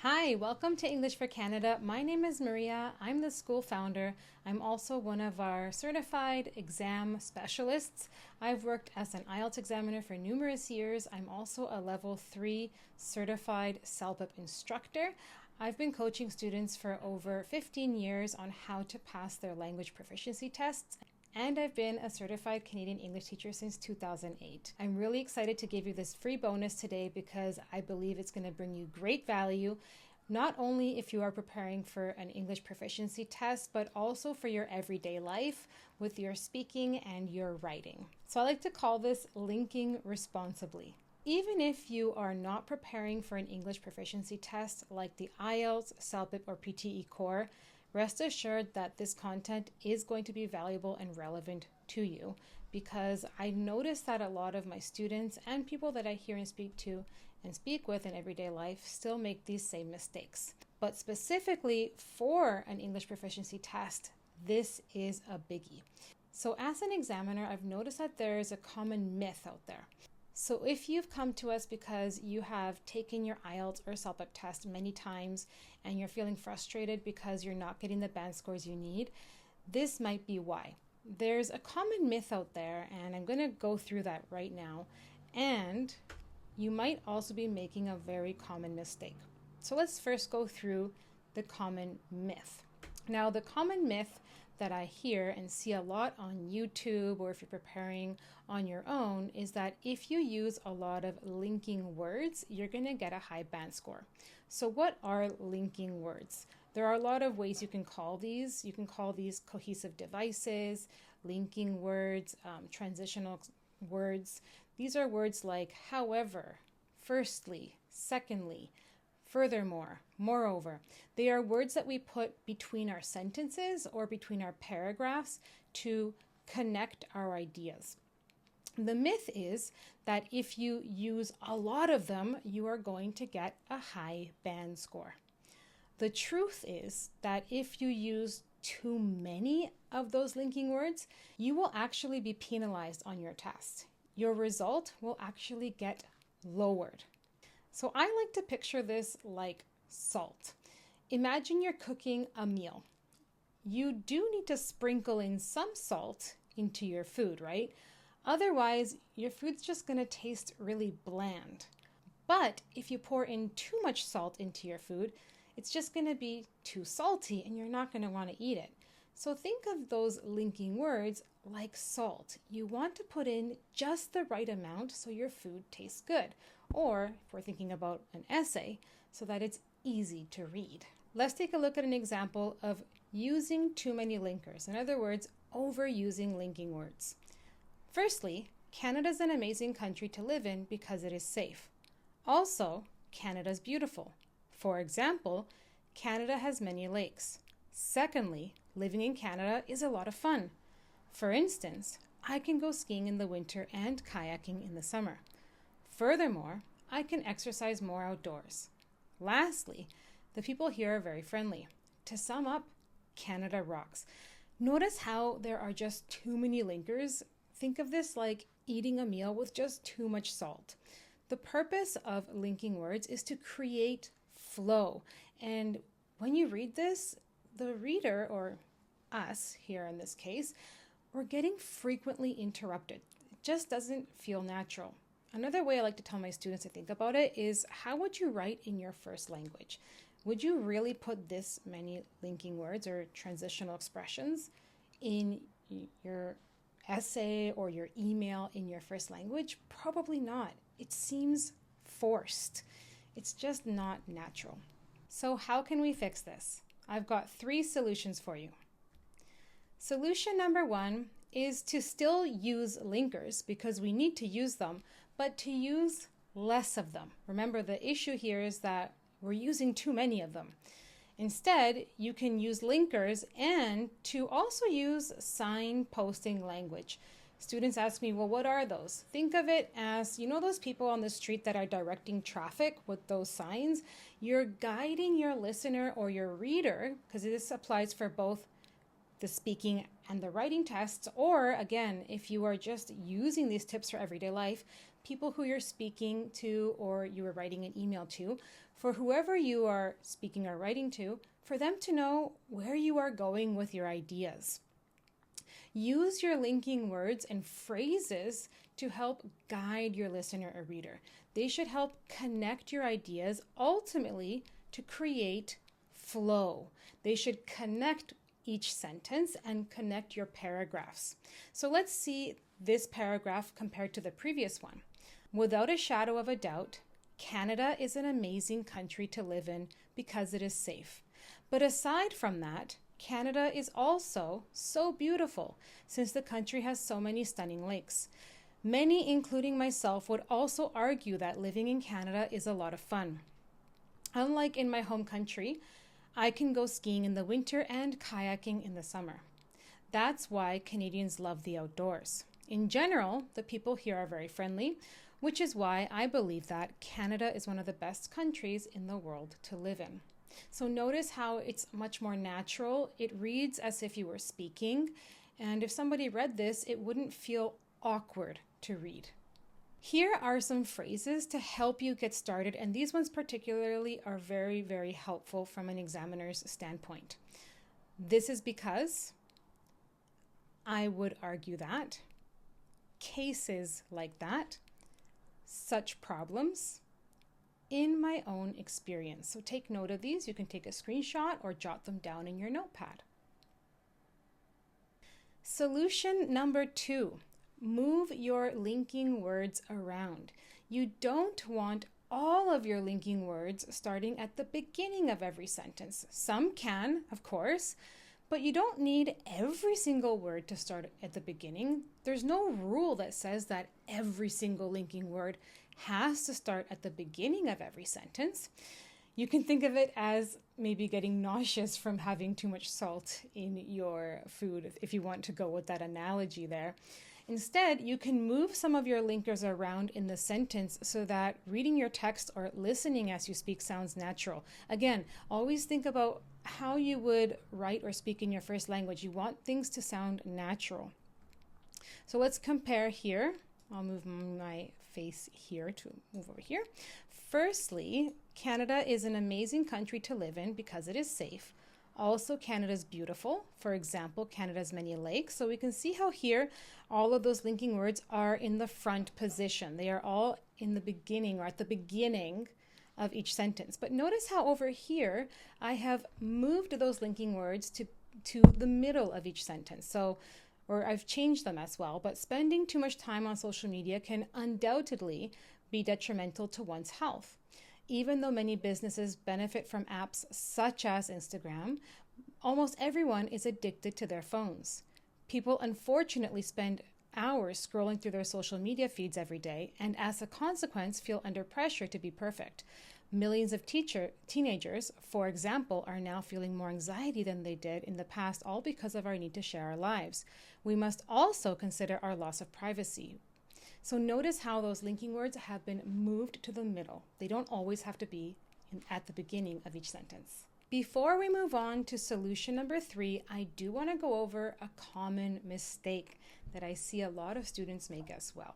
Hi, welcome to English for Canada. My name is Maria. I'm the school founder. I'm also one of our certified exam specialists. I've worked as an IELTS examiner for numerous years. I'm also a level 3 certified CELPIP instructor. I've been coaching students for over 15 years on how to pass their language proficiency tests. And I've been a certified Canadian English teacher since 2008. I'm really excited to give you this free bonus today because I believe it's going to bring you great value, not only if you are preparing for an English proficiency test, but also for your everyday life with your speaking and your writing. So I like to call this linking responsibly. Even if you are not preparing for an English proficiency test like the IELTS, CELPIP, or PTE Core, rest assured that this content is going to be valuable and relevant to you because I notice that a lot of my students and people that I hear and speak with in everyday life still make these same mistakes. But specifically for an English proficiency test, this is a biggie. So as an examiner, I've noticed that there is a common myth out there. So if you've come to us because you have taken your IELTS or CELPIP test many times and you're feeling frustrated because you're not getting the band scores you need, this might be why. There's a common myth out there, and I'm going to go through that right now. And you might also be making a very common mistake. So let's first go through the common myth. Now, the common myth that I hear and see a lot on YouTube, or if you're preparing on your own, is that if you use a lot of linking words, you're going to get a high band score. So what are linking words? There are a lot of ways you can call these. You can call these cohesive devices, linking words, transitional words. These are words like however, firstly, secondly, furthermore, moreover. They are words that we put between our sentences or between our paragraphs to connect our ideas. The myth is that if you use a lot of them, you are going to get a high band score. The truth is that if you use too many of those linking words, you will actually be penalized on your test. Your result will actually get lowered. So I like to picture this like salt. Imagine you're cooking a meal. You do need to sprinkle in some salt into your food, right? Otherwise, your food's just going to taste really bland. But if you pour in too much salt into your food, it's just going to be too salty and you're not going to want to eat it. So think of those linking words like salt. You want to put in just the right amount so your food tastes good. Or if we're thinking about an essay, so that it's easy to read. Let's take a look at an example of using too many linkers. In other words, overusing linking words. Firstly, Canada is an amazing country to live in because it is safe. Also, Canada is beautiful. For example, Canada has many lakes. Secondly, living in Canada is a lot of fun. For instance, I can go skiing in the winter and kayaking in the summer. Furthermore, I can exercise more outdoors. Lastly, the people here are very friendly. To sum up, Canada rocks. Notice how there are just too many linkers. Think of this like eating a meal with just too much salt. The purpose of linking words is to create flow. And when you read this, the reader, or us here in this case, we're getting frequently interrupted. It just doesn't feel natural. Another way I like to tell my students to think about it is, how would you write in your first language? Would you really put this many linking words or transitional expressions in your essay or your email in your first language? Probably not. It seems forced. It's just not natural. So how can we fix this? I've got 3 solutions for you. Solution number 1 is to still use linkers because we need to use them, but to use less of them. Remember, the issue here is that we're using too many of them. Instead, you can use linkers and to also use signposting language. Students ask me, well, what are those? Think of it as, those people on the street that are directing traffic with those signs? You're guiding your listener or your reader, because this applies for both the speaking and the writing tests, or again, if you are just using these tips for everyday life, people who you're speaking to or you are writing an email to, for whoever you are speaking or writing to, for them to know where you are going with your ideas. Use your linking words and phrases to help guide your listener or reader. They should help connect your ideas ultimately to create flow. They should connect each sentence and connect your paragraphs. So let's see this paragraph compared to the previous one. Without a shadow of a doubt, Canada is an amazing country to live in because it is safe. But aside from that, Canada is also so beautiful since the country has so many stunning lakes. Many, including myself, would also argue that living in Canada is a lot of fun. Unlike in my home country, I can go skiing in the winter and kayaking in the summer. That's why Canadians love the outdoors. In general, the people here are very friendly, which is why I believe that Canada is one of the best countries in the world to live in. So notice how it's much more natural. It reads as if you were speaking, and if somebody read this, it wouldn't feel awkward to read. Here are some phrases to help you get started, and these ones particularly are very, very helpful from an examiner's standpoint. This is because, I would argue that, cases like that, such problems, in my own experience. So take note of these. You can take a screenshot or jot them down in your notepad. Solution number 2. Move your linking words around. You don't want all of your linking words starting at the beginning of every sentence. Some can, of course, but you don't need every single word to start at the beginning. There's no rule that says that every single linking word has to start at the beginning of every sentence. You can think of it as maybe getting nauseous from having too much salt in your food, if you want to go with that analogy there. Instead, you can move some of your linkers around in the sentence so that reading your text or listening as you speak sounds natural. Again, always think about how you would write or speak in your first language. You want things to sound natural. So let's compare here. I'll move my face here to move over here. Firstly, Canada is an amazing country to live in because it is safe. Also, Canada's beautiful. For example, Canada's many lakes. So we can see how here all of those linking words are in the front position. They are all in the beginning or at the beginning of each sentence. But notice how over here I have moved those linking words to the middle of each sentence. Or I've changed them as well. But spending too much time on social media can undoubtedly be detrimental to one's health. Even though many businesses benefit from apps such as Instagram, almost everyone is addicted to their phones. People unfortunately spend hours scrolling through their social media feeds every day, and as a consequence, feel under pressure to be perfect. Millions of teenagers, for example, are now feeling more anxiety than they did in the past, all because of our need to share our lives. We must also consider our loss of privacy. So notice how those linking words have been moved to the middle. They don't always have to be at the beginning of each sentence. Before we move on to solution number 3, I do want to go over a common mistake that I see a lot of students make as well.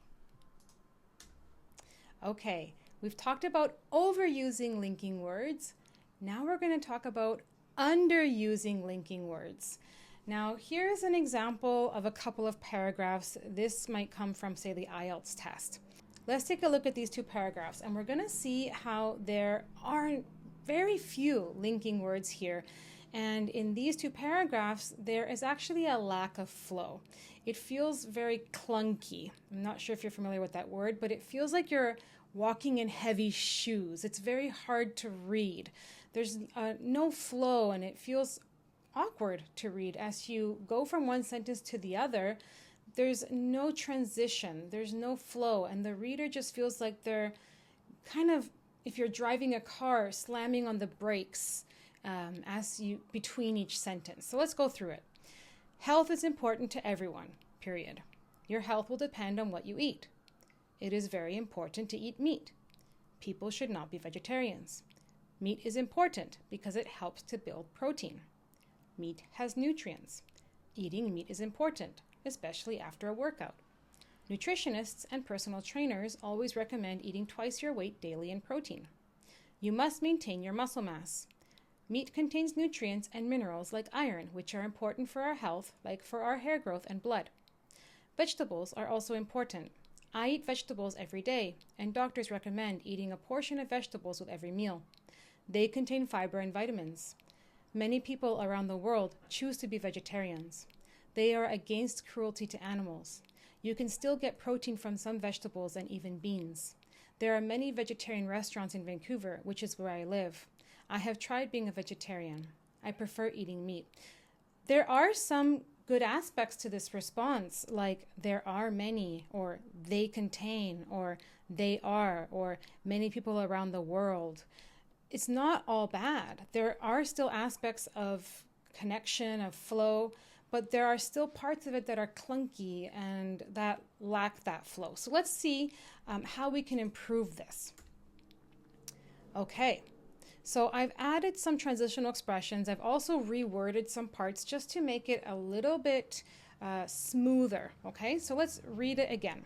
Okay, we've talked about overusing linking words. Now we're going to talk about underusing linking words. Now, here's an example of a couple of paragraphs. This might come from, say, the IELTS test. Let's take a look at these 2 paragraphs, and we're going to see how there are very few linking words here. And in these 2 paragraphs, there is actually a lack of flow. It feels very clunky. I'm not sure if you're familiar with that word, but it feels like you're walking in heavy shoes. It's very hard to read. There's no flow, and it feels awkward to read. As you go from one sentence to the other, there's no transition, there's no flow, and the reader just feels like they're kind of, if you're driving a car, slamming on the brakes between each sentence. So let's go through it. Health is important to everyone, period. Your health will depend on what you eat. It is very important to eat meat. People should not be vegetarians. Meat is important because it helps to build protein. Meat has nutrients. Eating meat is important, especially after a workout. Nutritionists and personal trainers always recommend eating twice your weight daily in protein. You must maintain your muscle mass. Meat contains nutrients and minerals like iron, which are important for our health, like for our hair growth and blood. Vegetables are also important. I eat vegetables every day, and doctors recommend eating a portion of vegetables with every meal. They contain fiber and vitamins. Many people around the world choose to be vegetarians. They are against cruelty to animals. You can still get protein from some vegetables and even beans. There are many vegetarian restaurants in Vancouver, which is where I live. I have tried being a vegetarian. I prefer eating meat. There are some good aspects to this response, like there are many, or they contain, or they are, or many people around the world. It's not all bad. There are still aspects of connection, of flow, but there are still parts of it that are clunky and that lack that flow. So let's see how we can improve this. Okay. So I've added some transitional expressions. I've also reworded some parts just to make it a little bit smoother. Okay, so let's read it again.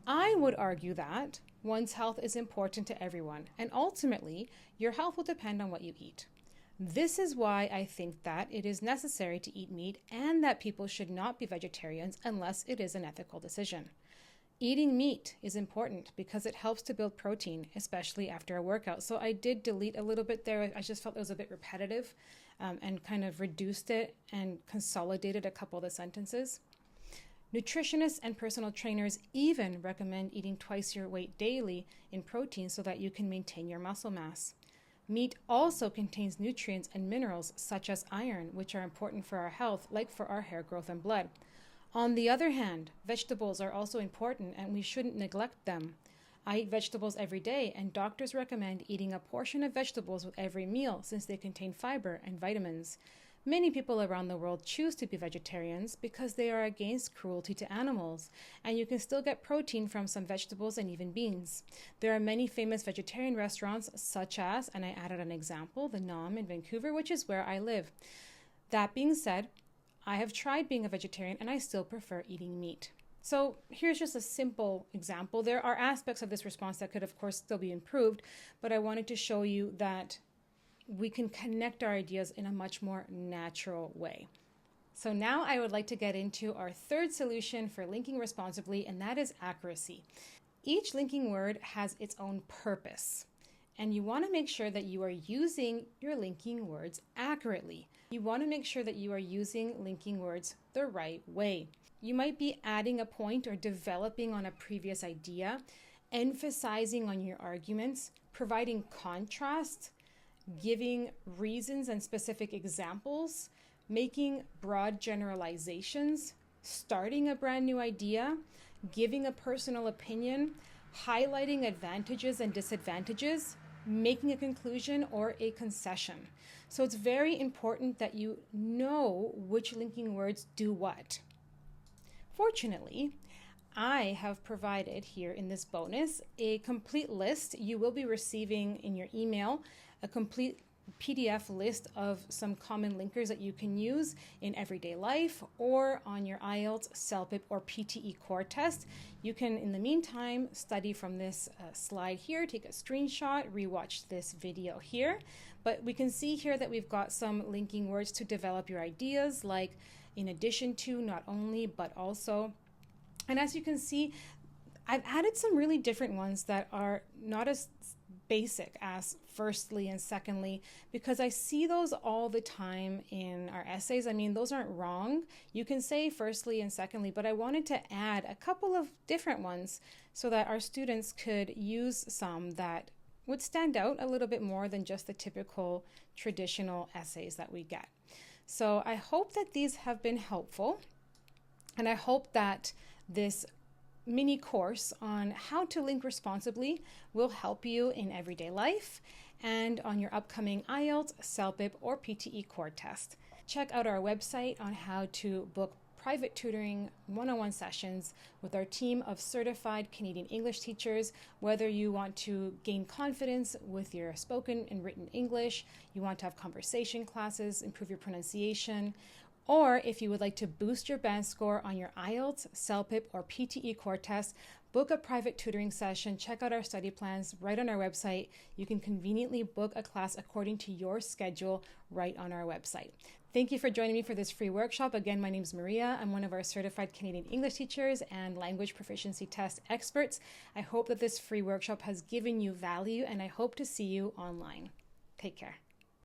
I would argue that one's health is important to everyone, and ultimately, your health will depend on what you eat. This is why I think that it is necessary to eat meat and that people should not be vegetarians unless it is an ethical decision. Eating meat is important because it helps to build protein, especially after a workout. So I did delete a little bit there. I just felt it was a bit repetitive and kind of reduced it and consolidated a couple of the sentences. Nutritionists and personal trainers even recommend eating twice your weight daily in protein so that you can maintain your muscle mass. Meat also contains nutrients and minerals such as iron, which are important for our health, like for our hair growth and blood. On the other hand, vegetables are also important and we shouldn't neglect them. I eat vegetables every day and doctors recommend eating a portion of vegetables with every meal since they contain fiber and vitamins. Many people around the world choose to be vegetarians because they are against cruelty to animals, and you can still get protein from some vegetables and even beans. There are many famous vegetarian restaurants such as, and I added an example, the Nom in Vancouver, which is where I live. That being said, I have tried being a vegetarian and I still prefer eating meat. So here's just a simple example. There are aspects of this response that could, of course, still be improved, but I wanted to show you that we can connect our ideas in a much more natural way. So now I would like to get into our third solution for linking responsibly, and that is accuracy. Each linking word has its own purpose, and you want to make sure that you are using your linking words accurately. You want to make sure that you are using linking words the right way. You might be adding a point or developing on a previous idea, emphasizing on your arguments, providing contrast, giving reasons and specific examples, making broad generalizations, starting a brand new idea, giving a personal opinion, highlighting advantages and disadvantages, making a conclusion or a concession. So it's very important that you know which linking words do what. Fortunately, I have provided here in this bonus a complete list. You will be receiving in your email a complete PDF list of some common linkers that you can use in everyday life or on your IELTS, CELPIP, or PTE core test. You can, in the meantime, study from this slide here, take a screenshot, rewatch this video here. But we can see here that we've got some linking words to develop your ideas, like in addition to, not only, but also. And as you can see, I've added some really different ones that are not as basic as firstly and secondly, because I see those all the time in our essays. I mean, those aren't wrong. You can say firstly and secondly, but I wanted to add a couple of different ones so that our students could use some that would stand out a little bit more than just the typical traditional essays that we get. So I hope that these have been helpful, and I hope that this mini course on how to link responsibly will help you in everyday life and on your upcoming IELTS, CELPIP, or PTE core test. Check out our website on how to book private tutoring one-on-one sessions with our team of certified Canadian English teachers. Whether you want to gain confidence with your spoken and written English, you want to have conversation classes, improve your pronunciation, Or if you would like to boost your band score on your IELTS, CELPIP, or PTE core test, book a private tutoring session, check out our study plans right on our website. You can conveniently book a class according to your schedule right on our website. Thank you for joining me for this free workshop. Again, my name is Maria. I'm one of our certified Canadian English teachers and language proficiency test experts. I hope that this free workshop has given you value, and I hope to see you online. Take care.